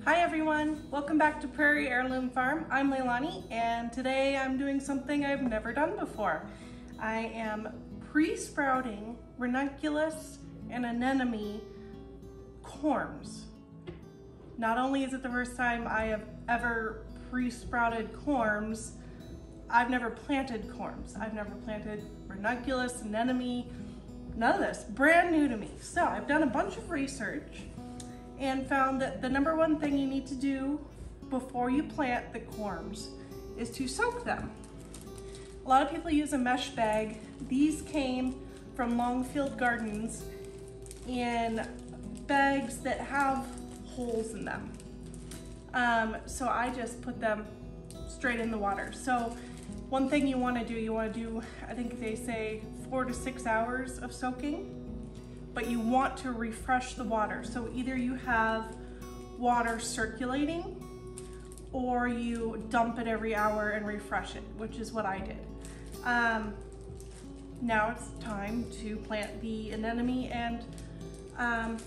Hi everyone, welcome back to Prairie Heirloom Farm. I'm Leilani and today I'm doing something I've never done before. I am pre-sprouting ranunculus and anemone corms. Not only is it the first time I have ever pre-sprouted corms, I've never planted corms. I've never planted ranunculus, anemone, none of this, brand new to me. So I've done a bunch of research and found that the number one thing you need to do before you plant the corms is to soak them. A lot of people use a mesh bag. These came from Longfield Gardens in bags that have holes in them. So I just put them straight in the water. So one thing you want to do, I think they say 4 to 6 hours of soaking. But you want to refresh the water. So either you have water circulating or you dump it every hour and refresh it, which is what I did. Now it's time to plant the anemone and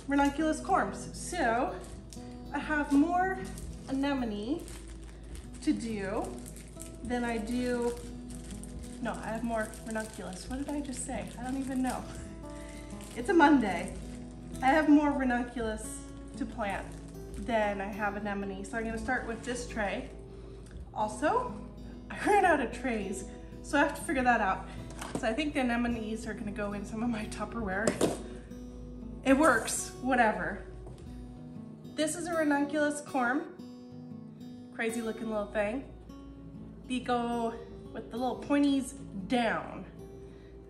ranunculus corms. So I have more anemone to do than I do, no, I have more ranunculus. What did I just say? I don't even know. It's a Monday. I have more ranunculus to plant than I have anemone. So I'm gonna start with this tray. Also, I ran out of trays, so I have to figure that out. So I think the anemones are gonna go in some of my Tupperware. It works, whatever. This is a ranunculus corm. Crazy looking little thing. They go with the little pointies down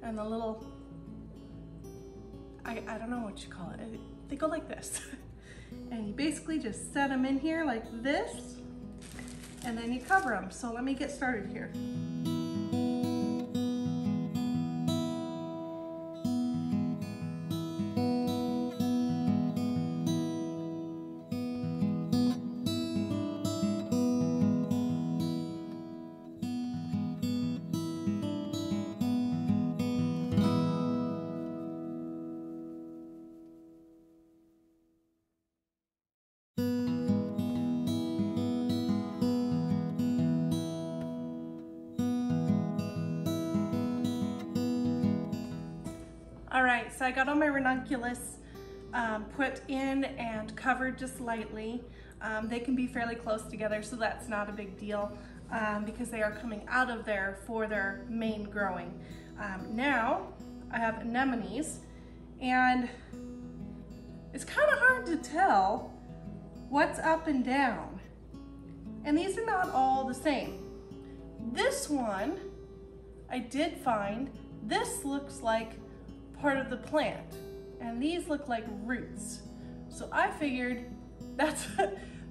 and the little, I don't know what you call it. They go like this. And you basically just set them in here like this, and then you cover them. So let me get started here. All right, so I got all my ranunculus put in and covered just lightly. They can be fairly close together, so that's not a big deal because they are coming out of there for their main growing. Now I have anemones, and it's kind of hard to tell what's up and down. And these are not all the same. This one, I did find, this looks like part of the plant, and these look like roots. So I figured that's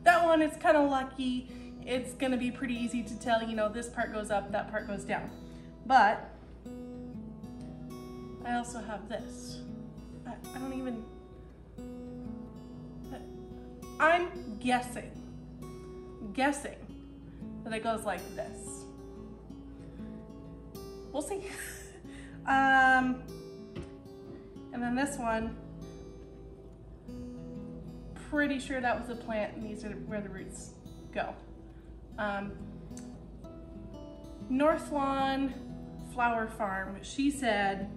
that one is kind of lucky. It's gonna be pretty easy to tell, you know, this part goes up, that part goes down. But I also have this. I don't even, I'm guessing that it goes like this. We'll see. And then this one, pretty sure that was a plant, and these are where the roots go. North Lawn Flower Farm, she said,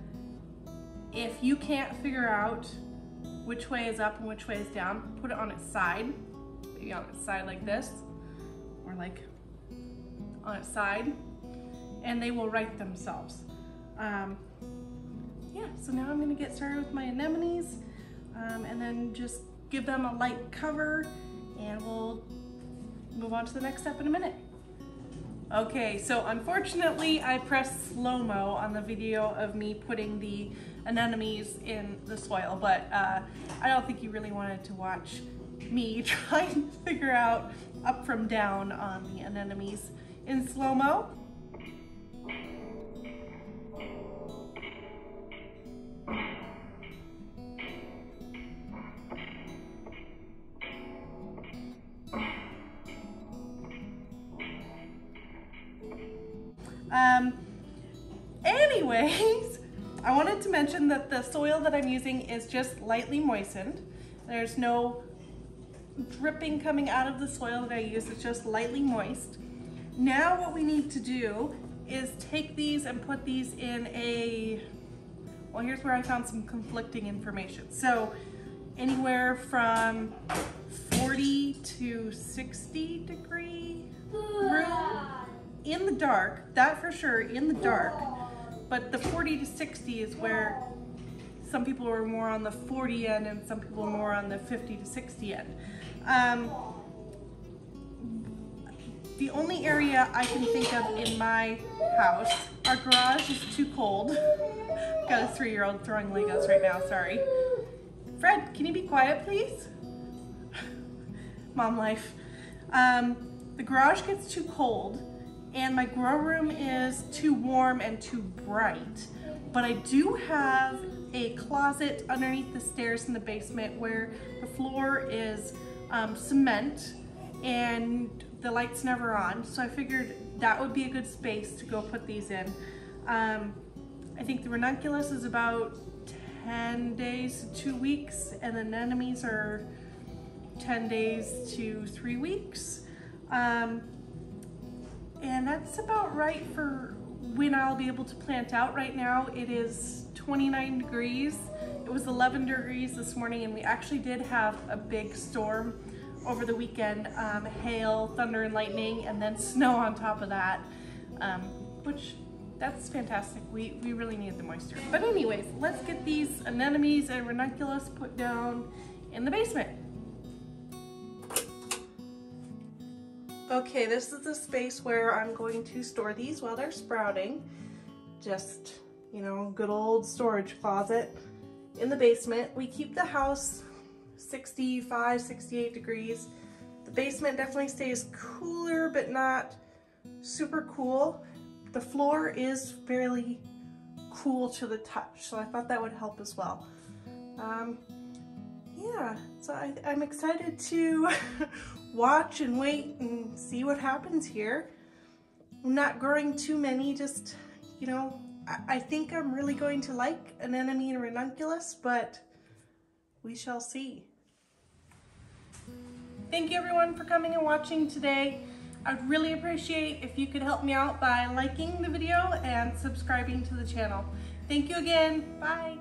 if you can't figure out which way is up and which way is down, put it on its side, maybe on its side like this, or like on its side, and they will right themselves. Yeah, so now I'm gonna get started with my anemones and then just give them a light cover, and we'll move on to the next step in a minute. Okay, so unfortunately I pressed slow-mo on the video of me putting the anemones in the soil, but I don't think you really wanted to watch me trying to figure out up from down on the anemones in slow-mo. Anyways, I wanted to mention that the soil that I'm using is just lightly moistened. There's no dripping coming out of the soil that I use. It's just lightly moist. Now what we need to do is take these and put these in a, well, here's where I found some conflicting information. So anywhere from 40 to 60 degree room in the dark, that for sure, in the dark. But the 40 to 60 is where some people are more on the 40 end and some people are more on the 50 to 60 end. The only area I can think of in my house, our garage is too cold. Got a 3-year-old throwing Legos right now, sorry. Fred, can you be quiet, please? Mom life. The garage gets too cold and my grow room is too warm and too bright. But I do have a closet underneath the stairs in the basement where the floor is cement and the light's never on, so I figured that would be a good space to go put these in. I think the ranunculus is about 10 days to 2 weeks, and the anemones are 10 days to 3 weeks. And that's about right for when I'll be able to plant out. Right now it is 29 degrees. It was 11 degrees this morning, and we actually did have a big storm over the weekend, hail, thunder and lightning, and then snow on top of that, which that's fantastic. We really need the moisture. But anyways, let's get these anemones and ranunculus put down in the basement. Okay, this is the space where I'm going to store these while they're sprouting. Just, you know, good old storage closet in the basement. We keep the house 65, 68 degrees. The basement definitely stays cooler, but not super cool. The floor is fairly cool to the touch, so I thought that would help as well. Yeah, so I'm excited to watch and wait and see what happens here. I'm not growing too many, just, you know, I think I'm really going to like an anemone and ranunculus, but we shall see. Thank you everyone for coming and watching today. I'd really appreciate if you could help me out by liking the video and subscribing to the channel. Thank you again. Bye.